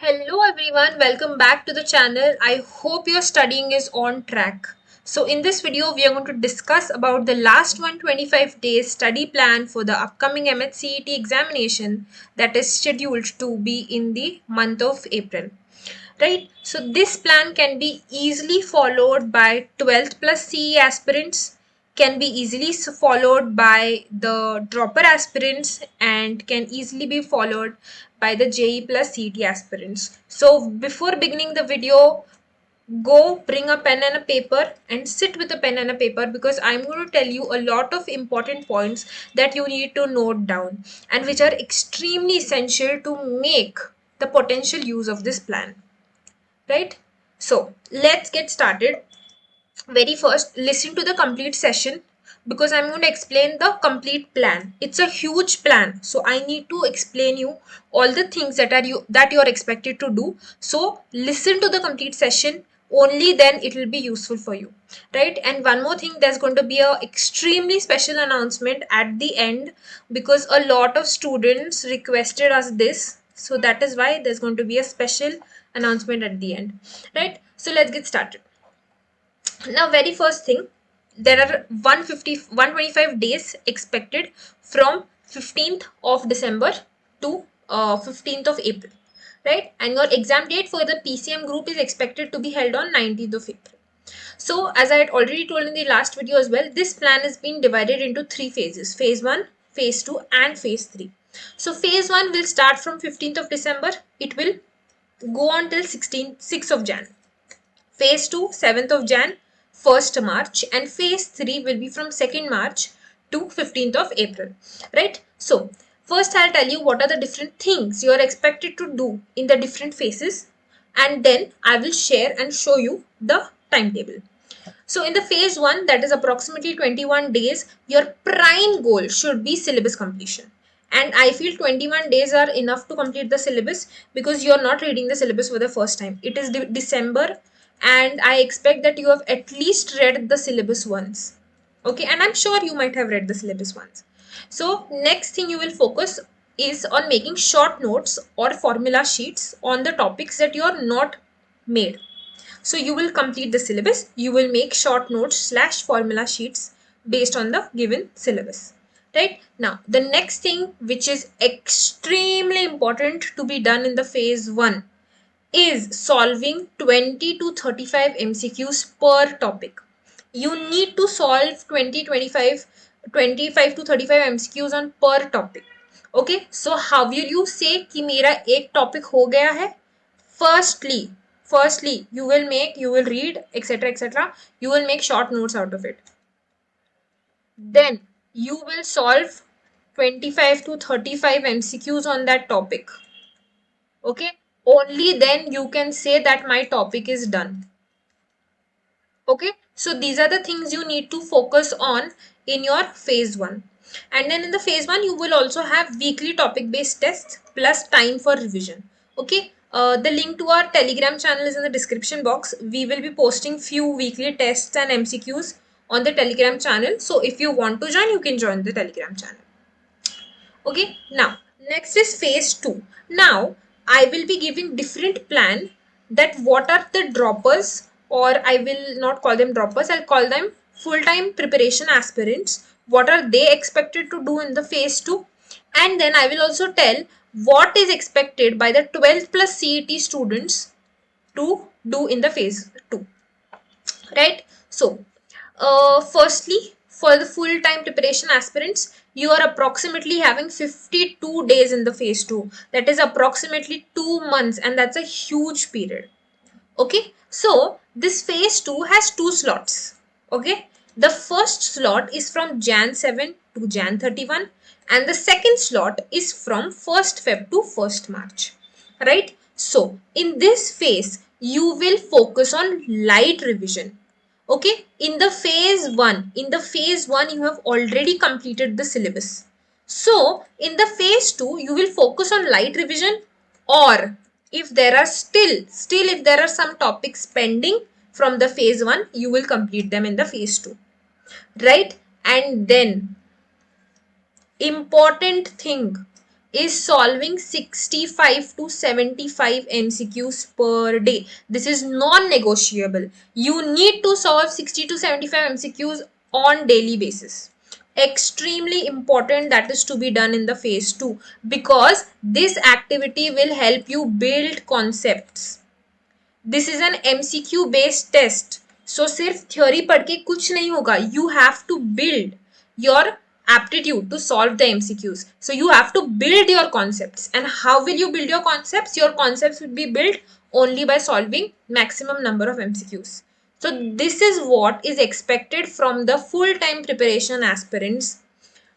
Hello everyone, welcome back to the channel. I hope your studying is on track. So in this video, we are going to discuss about the last 125 days study plan for the upcoming MHCET examination that is scheduled to be in the month of April. Right? So this plan can be easily followed by 12th plus CE aspirants, can be easily followed by the dropper aspirants, and can easily be followed by the JE plus CT aspirants. So before beginning the video, go bring a pen and a paper and sit with a pen and a paper, because I'm going to tell you a lot of important points that you need to note down and which are extremely essential to make the potential use of this plan. Right? So let's get started. Very first, listen to the complete session, because I'm going to explain the complete plan. It's a huge plan, so I need to explain you all the things that you're expected to do. So listen to the complete session, only then it will be useful for you. Right? And one more thing, there's going to be a extremely special announcement at the end, because a lot of students requested us this, so that is why there's going to be a special announcement at the end. Right? So let's get started. Now, very first thing, there are 125 days expected from 15th of December to 15th of April, right? And your exam date for the PCM group is expected to be held on 19th of April. So, as I had already told in the last video as well, this plan is being divided into three phases: phase 1, phase 2, and phase 3. So, phase 1 will start from 15th of December, it will go on till 6th of Jan. Phase 2, 7th of Jan, 1st March, and phase 3 will be from 2nd March to 15th of April. Right? So, first I'll tell you what are the different things you are expected to do in the different phases, and then I will share and show you the timetable. So, in the phase 1, that is approximately 21 days, your prime goal should be syllabus completion. And I feel 21 days are enough to complete the syllabus, because you are not reading the syllabus for the first time. It is December, and I expect that you have at least read the syllabus once. Okay, and I'm sure you might have read the syllabus once. So, next thing you will focus is on making short notes or formula sheets on the topics that you are not made. So you will complete the syllabus, you will make short notes / formula sheets based on the given syllabus. Right? Now, the next thing which is extremely important to be done in the phase 1 is solving 20 to 35 MCQs per topic. You need to solve 25 to 35 MCQs on per topic. Okay, so how will you say कि मेरा एक topic हो गया है? Firstly, you will read, etc. You will make short notes out of it. Then you will solve 25 to 35 MCQs on that topic. Okay, only then you can say that my topic is done. Okay, so these are the things you need to focus on in your phase 1. And then in the phase 1, you will also have weekly topic based tests plus time for revision. Okay, the link to our Telegram channel is in the description box. We will be posting few weekly tests and MCQs on the Telegram channel. So if you want to join, you can join the Telegram channel. Okay, now next is phase 2. Now I will be giving different plan that what are the droppers, or I will not call them droppers, I'll call them full-time preparation aspirants. What are they expected to do in the phase 2? And then I will also tell what is expected by the 12th plus CET students to do in the phase 2. Right? So, firstly, for the full-time preparation aspirants, you are approximately having 52 days in the phase 2. That is approximately 2 months, and that's a huge period. Okay, so this phase 2 has 2 slots. Okay, the first slot is from Jan 7 to Jan 31, and the second slot is from 1st Feb to 1st March. Right? So, in this phase, you will focus on light revision. Okay, in the phase 1, you have already completed the syllabus. So, in the phase 2, you will focus on light revision, or if there are if there are some topics pending from the phase 1, you will complete them in the phase 2. Right? And then, important thing, is solving 65 to 75 MCQs per day. This is non-negotiable. You need to solve 60 to 75 MCQs on daily basis. Extremely important that is to be done in the phase 2, because this activity will help you build concepts. This is an MCQ based test. So सिर्फ theory पढ़ के कुछ नहीं होगा. You have to build your aptitude to solve the MCQs. So you have to build your concepts. And how will you build your concepts? Your concepts will be built only by solving maximum number of MCQs. So this is what is expected from the full-time preparation aspirants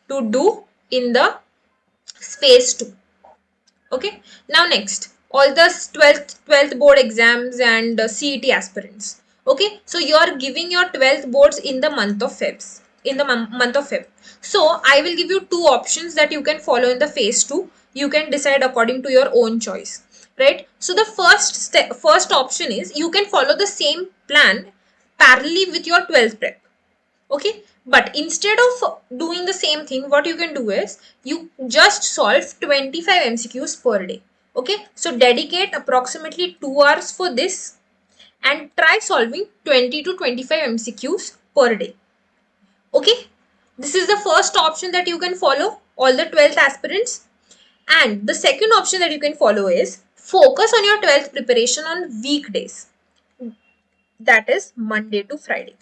to do in the phase 2. Okay, now next, all the 12th board exams and CET aspirants. Okay, so you are giving your 12th boards in the month of Feb. So I will give you two options that you can follow in the phase 2. You can decide according to your own choice, right? So the first option is you can follow the same plan parallelly with your 12th prep. Okay, but instead of doing the same thing, what you can do is you just solve 25 MCQs per day. Okay, so dedicate approximately 2 hours for this and try solving 20 to 25 MCQs per day. Okay, this is the first option that you can follow, all the 12th aspirants. And the second option that you can follow is focus on your 12th preparation on weekdays, that is Monday to Friday.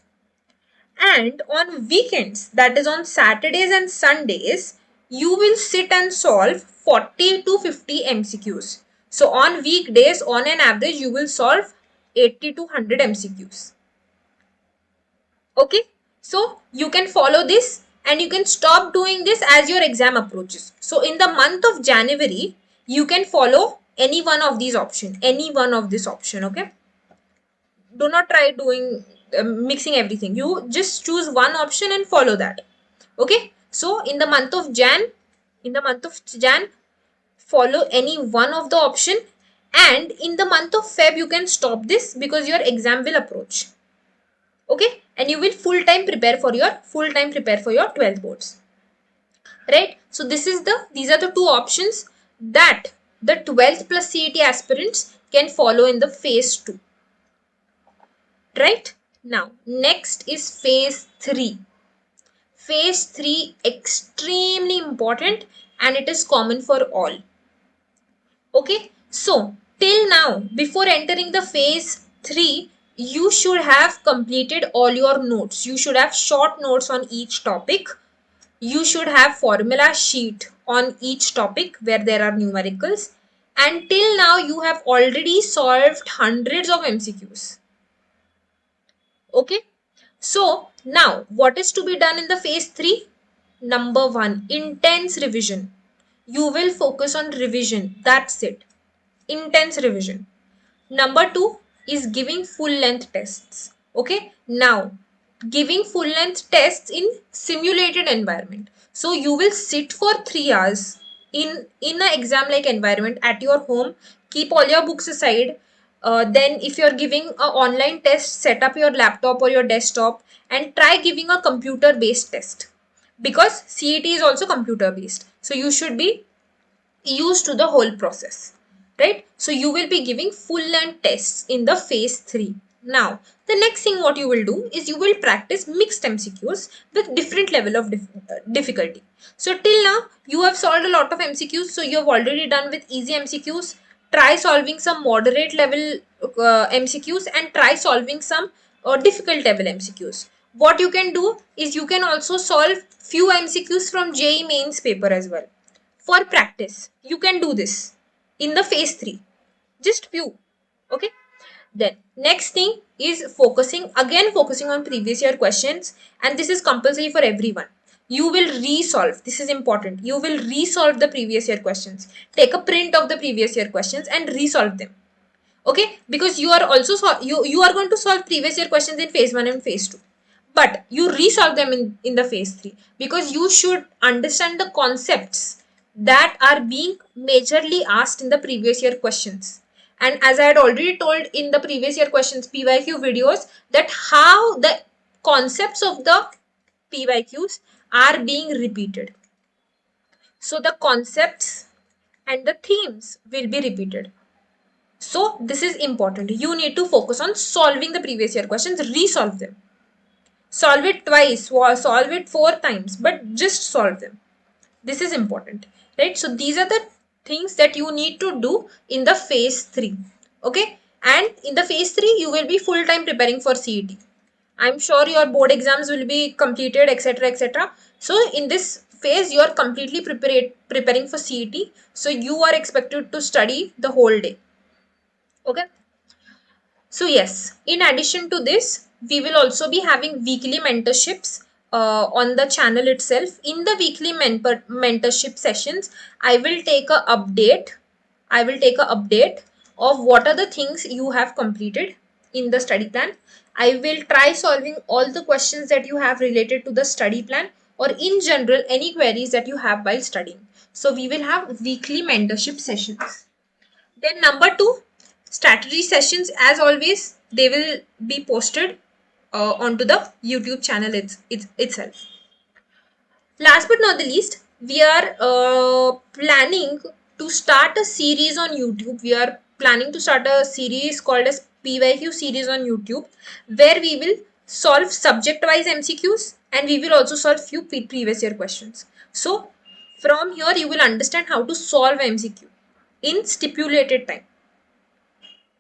And on weekends, that is on Saturdays and Sundays, you will sit and solve 40 to 50 MCQs. So on weekdays, on an average, you will solve 80 to 100 MCQs. Okay, so you can follow this and you can stop doing this as your exam approaches. So in the month of January, you can follow any one of these options, okay? Do not try doing mixing everything. You just choose one option and follow that. Okay, so in the month of Jan, follow any one of the option, and in the month of Feb you can stop this because your exam will approach. Okay, and you will full-time prepare for your 12th boards, right? So these are the two options that the 12th plus CET aspirants can follow in the phase 2. Right? Now, next is phase 3. Phase 3 extremely important and it is common for all. Okay, so till now, before entering the phase 3, you should have completed all your notes. You should have short notes on each topic. You should have formula sheet on each topic where there are numericals. And till now, you have already solved hundreds of MCQs. Okay, so now what is to be done in the phase 3? Number 1, intense revision. You will focus on revision. That's it. Intense revision. Number 2 is giving full length tests. Okay, now giving full length tests in simulated environment. So you will sit for 3 hours in an exam like environment at your home. Keep all your books aside. Then if you're giving an online test, set up your laptop or your desktop and try giving a computer based test, because CET is also computer based. So you should be used to the whole process, right? So you will be giving full length tests in the phase 3. Now, the next thing what you will do is you will practice mixed MCQs with different level of difficulty. So till now, you have solved a lot of MCQs. So you have already done with easy MCQs. Try solving some moderate level MCQs and try solving some difficult level MCQs. What you can do is you can also solve few MCQs from JEE mains paper as well. For practice, you can do this in the phase 3. Just few. Okay. Then next thing is focusing on previous year questions, and this is compulsory for everyone. You will resolve. This is important. You will resolve the previous year questions. Take a print of the previous year questions and resolve them. Okay, because you are also you are going to solve previous year questions in phase 1 and phase 2, but you resolve them in the phase 3, because you should understand the concepts that are being majorly asked in the previous year questions. And as I had already told in the previous year questions PYQ videos, that how the concepts of the PYQs are being repeated. So the concepts and the themes will be repeated. So this is important. You need to focus on solving the previous year questions, resolve them. Solve it twice, solve it 4 times, but just solve them. This is important, right? So these are the things that you need to do in the phase 3. Okay, and in the phase 3 you will be full time preparing for CET. I'm sure your board exams will be completed, etc., etc. So in this phase you are completely preparing for CET, so you are expected to study the whole day. Okay, so yes, in addition to this, we will also be having weekly mentorships on the channel itself. In the weekly mentorship sessions, I will take a update. I will take a update of what are the things you have completed in the study plan. I will try solving all the questions that you have related to the study plan, or in general any queries that you have while studying. So we will have weekly mentorship sessions. Then number 2, strategy sessions. As always, they will be posted onto the YouTube channel itself. Last but not the least, we are planning to start a series on YouTube. We are planning to start a series called as PYQ series on YouTube, where we will solve subject-wise MCQs and we will also solve few previous year questions. So from here, you will understand how to solve MCQ in stipulated time.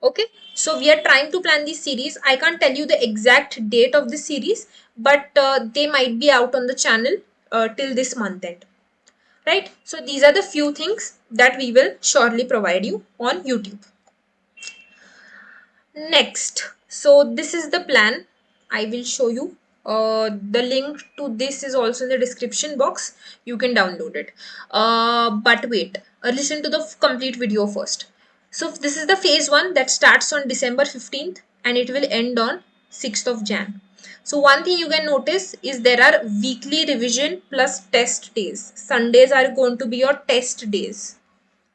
Okay, so we are trying to plan this series. I can't tell you the exact date of this series, but they might be out on the channel till this month end, right? So these are the few things that we will surely provide you on YouTube. Next, so this is the plan. I will show you. The link to this is also in the description box. You can download it. But wait, listen to the complete video first. So this is the phase 1 that starts on December 15th and it will end on 6th of Jan. So one thing you can notice is there are weekly revision plus test days. Sundays are going to be your test days.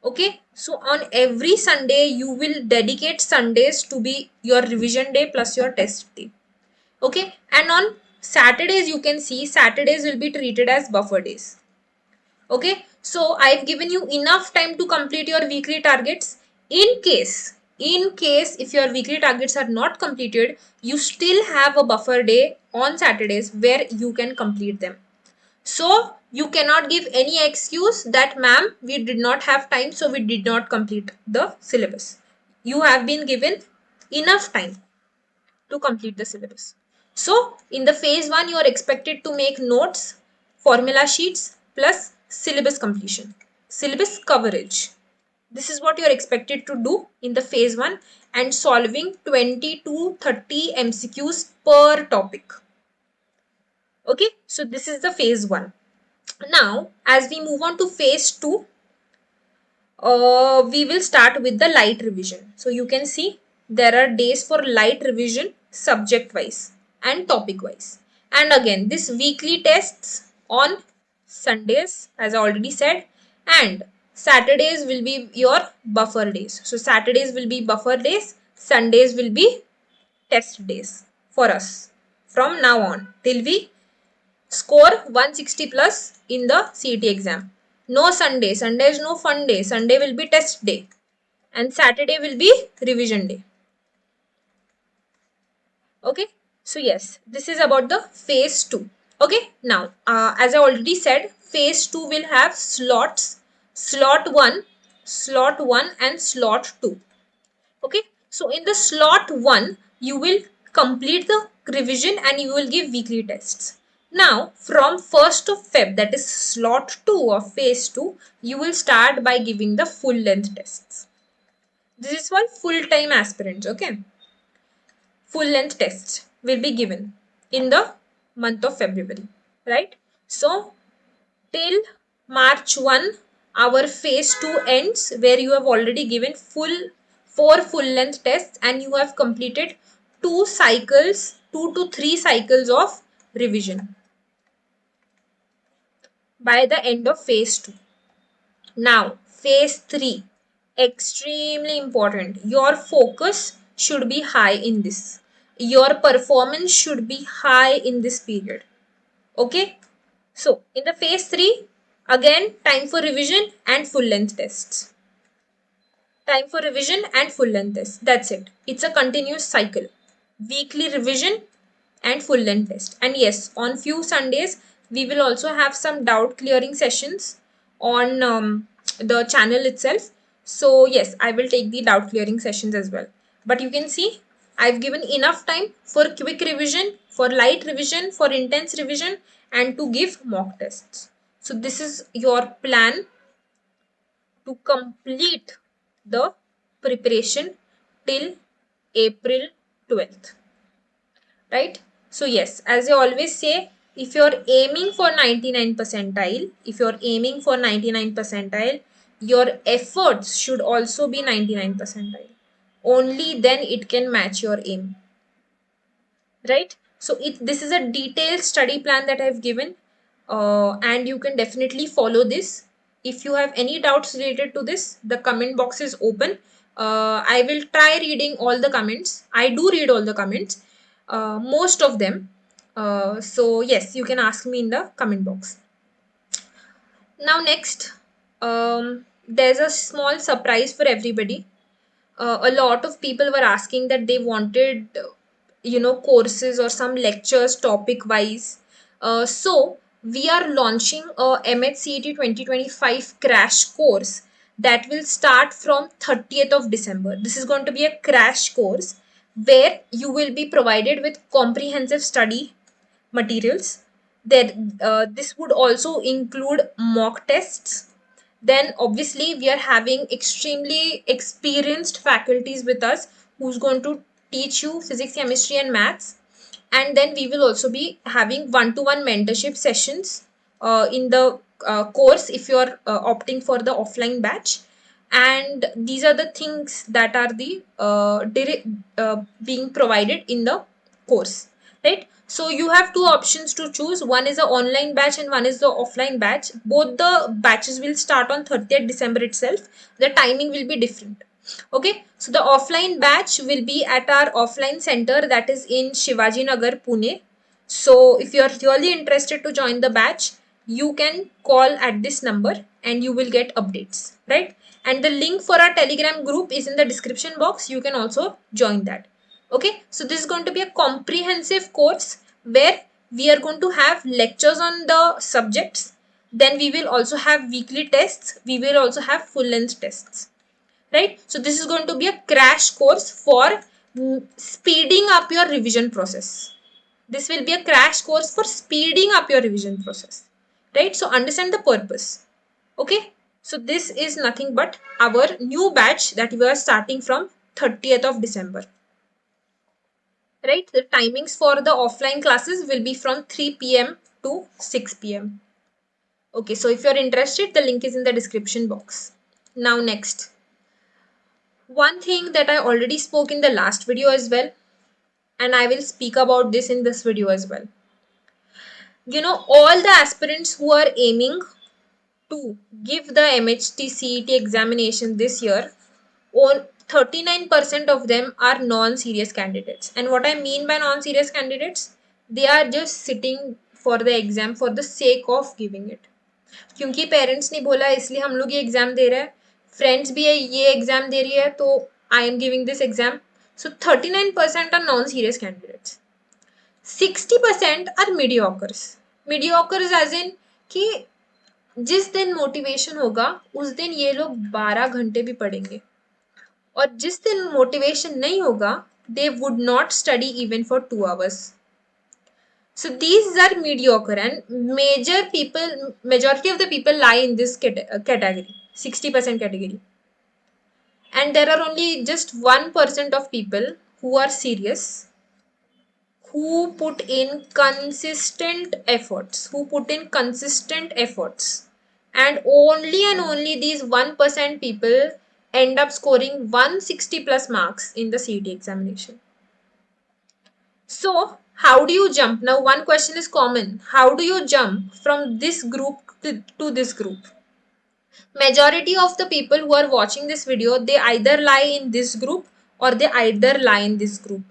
Okay, so on every Sunday you will dedicate Sundays to be your revision day plus your test day. Okay, and on Saturdays you can see Saturdays will be treated as buffer days. Okay, so I've given you enough time to complete your weekly targets. In case if your weekly targets are not completed, you still have a buffer day on Saturdays where you can complete them. So you cannot give any excuse that ma'am, we did not have time, so we did not complete the syllabus. You have been given enough time to complete the syllabus. So in the phase 1, you are expected to make notes, formula sheets plus syllabus completion, syllabus coverage. This is what you are expected to do in the phase 1 and solving 20 to 30 MCQs per topic. Okay, so this is the phase 1. Now, as we move on to phase 2, we will start with the light revision. So you can see there are days for light revision subject wise and topic wise. And again, this weekly tests on Sundays, as I already said, and Saturdays will be your buffer days. So Saturdays will be buffer days, Sundays will be test days for us from now on till we score 160 plus in the CET exam. No Sunday. Sunday is no fun day. Sunday will be test day. And Saturday will be revision day. Okay. So yes, this is about the phase 2. Okay. Now, as I already said, phase 2 will have slots. Slot 1, slot 1 and slot 2. Okay. So in the slot 1, you will complete the revision and you will give weekly tests. Now, from 1st of Feb, that is slot 2 of phase 2, you will start by giving the full length tests. This is for full-time aspirants, okay? Full length tests will be given in the month of February, right? So, till March 1, our phase 2 ends, where you have already given 4 full length tests and you have completed 2 to 3 cycles of revision by the end of phase 2. Now, phase 3, extremely important. Your focus should be high in this. Your performance should be high in this period. Okay? So, in the phase 3, Again, time for revision and full length tests. Time for revision and full length test. That's it. It's a continuous cycle. Weekly revision and full length test. And yes, on few Sundays, we will also have some doubt clearing sessions on the channel itself. So yes, I will take the doubt clearing sessions as well. But you can see, I've given enough time for quick revision, for light revision, for intense revision, and to give mock tests. So this is your plan to complete the preparation till April 12th, right? So yes, as I always say, if you're aiming for 99 percentile, your efforts should also be 99 percentile. Only then it can match your aim, right? So this is a detailed study plan that I've given, and you can definitely follow this. If you have any doubts related to this, the comment box is open. I will try reading all the comments. I do read all the comments, most of them. So yes, you can ask me in the comment box. Now next, there's a small surprise for everybody. A lot of people were asking that they wanted courses or some lectures topic wise. So we are launching a MHCET 2025 crash course that will start from 30th of December. This is going to be a crash course where you will be provided with comprehensive study materials. This would also include mock tests. Then obviously we are having extremely experienced faculties with us who's going to teach you physics, chemistry, and maths. And then we will also be having one-to-one mentorship sessions in the course if you're opting for the offline batch. And these are the things that are the being provided in the course, right? So you have two options to choose. One is the online batch and one is the offline batch. Both the batches will start on 30th December itself. The timing will be different. Okay, so the offline batch will be at our offline center that is in Shivaji Nagar, Pune. So if you are really interested to join the batch, you can call at this number and you will get updates, right? And the link for our Telegram group is in the description box. You can also join that. Okay, so this is going to be a comprehensive course where we are going to have lectures on the subjects. Then we will also have weekly tests. We will also have full length tests, right? So this is going to be a crash course for speeding up your revision process. This will be a crash course for speeding up your revision process, right? So understand the purpose. Okay, so this is nothing but our new batch that we are starting from 30th of December, right? The timings for the offline classes will be from 3 p.m. to 6 p.m. Okay, so if you're interested, the link is in the description box. Now next, one thing that I already spoke in the last video as well, and I will speak about this in this video as well. All the aspirants who are aiming to give the MHT CET examination this year, 39% of them are non-serious candidates. And what I mean by non-serious candidates, they are just sitting for the exam for the sake of giving it. क्योंकि parents ने बोला इसलिए हम लोग ये exam दे रहे हैं, friends भी है ये एग्जाम दे रही है तो I am giving this exam. So 39% are non-serious candidates. 60% are mediocres. Mediocres as in कि जिस दिन मोटिवेशन होगा उस दिन ये लोग 12 घंटे भी पढ़ेंगे, और जिस दिन मोटिवेशन नहीं होगा they would not study even for 2 hours. So these are mediocre, and majority of the people lie in this category, 60% category. And there are only just 1% of people who are serious, who put in consistent efforts, and only these 1% people end up scoring 160 plus marks in the CET examination. So how do you jump? Now one question is common. How do you jump from this group to this group? Majority of the people who are watching this video, they either lie in this group or they either lie in this group.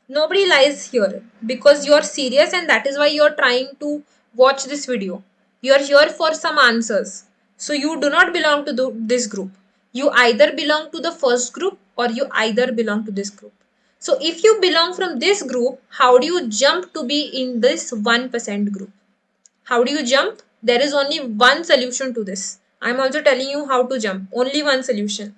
Nobody lies here because you're serious, and that is why you're trying to watch this video. You're here for some answers. So you do not belong to this group. You either belong to the first group or you either belong to this group. So if you belong from this group, how do you jump to be in this 1% group? How do you jump? There is only one solution to this. I'm also telling you how to jump. Only one solution.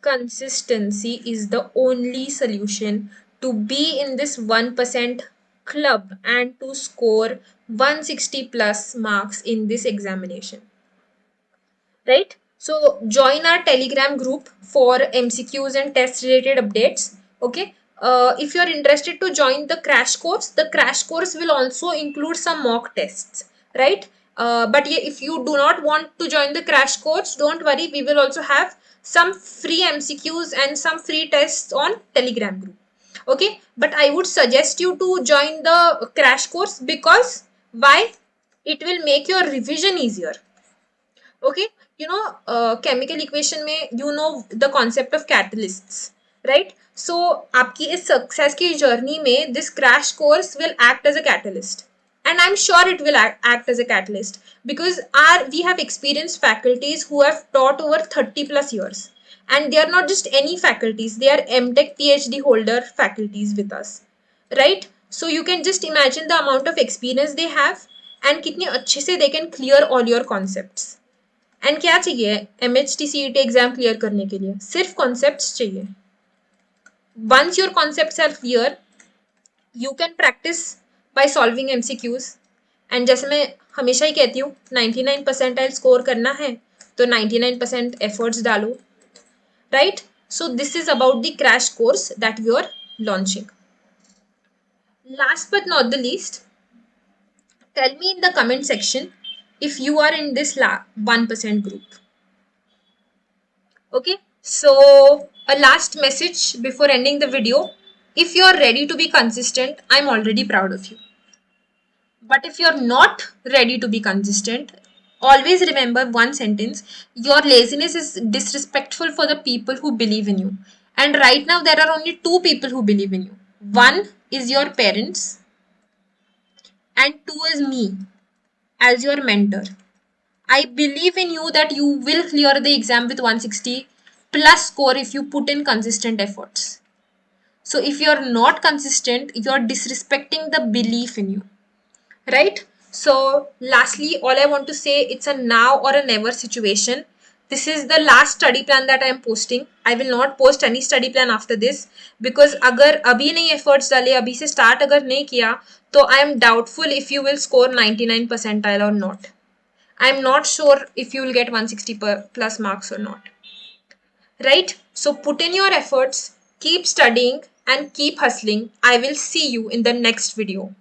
Consistency is the only solution to be in this 1% club and to score 160 plus marks in this examination. Right? So join our Telegram group for MCQs and test related updates. Okay. If you're interested to join the crash course will also include some mock tests, right? But if you do not want to join the crash course, don't worry. We will also have some free MCQs and some free tests on Telegram group. Okay. But I would suggest you to join the crash course because why? It will make your revision easier. Okay, chemical equation में you know the concept of catalysts, right? So आपकी इस success की journey में this crash course will act as a catalyst, and I'm sure it will act as a catalyst because we have experienced faculties who have taught over 30 plus years, and they are not just any faculties, they are MTech PhD holder faculties with us, right? So you can just imagine the amount of experience they have and कितने अच्छे से they can clear all your concepts. And क्या चाहिए MHT CET exam clear करने के लिए? सिर्फ concepts चाहिए. Once your concepts are clear you can practice by solving MCQs. And जैसे मैं हमेशा ही कहती हूँ 99 परसेंटाइल स्कोर करना है तो 99% एफर्ट्स डालो, right? So this is about the crash course that we are launching. Last but not the least, tell me in the comment section if you are in this 1% group. Okay, so a last message before ending the video. If you are ready to be consistent, I'm already proud of you. But if you're not ready to be consistent, always remember one sentence: your laziness is disrespectful for the people who believe in you. And right now there are only two people who believe in you. One is your parents and two is me as your mentor. I believe in you that you will clear the exam with 160 plus score if you put in consistent efforts. So if you're not consistent, you're disrespecting the belief in you, right? So lastly, all I want to say, it's a now or a never situation. This is the last study plan that I am posting. I will not post any study plan after this because अगर अभी नहीं efforts डाले, अभी से start अगर नहीं किया, तो I am doubtful if you will score 99 percentile or not. I'm not sure if you will get 160 plus marks or not, right? So put in your efforts, keep studying and keep hustling. I will see you in the next video.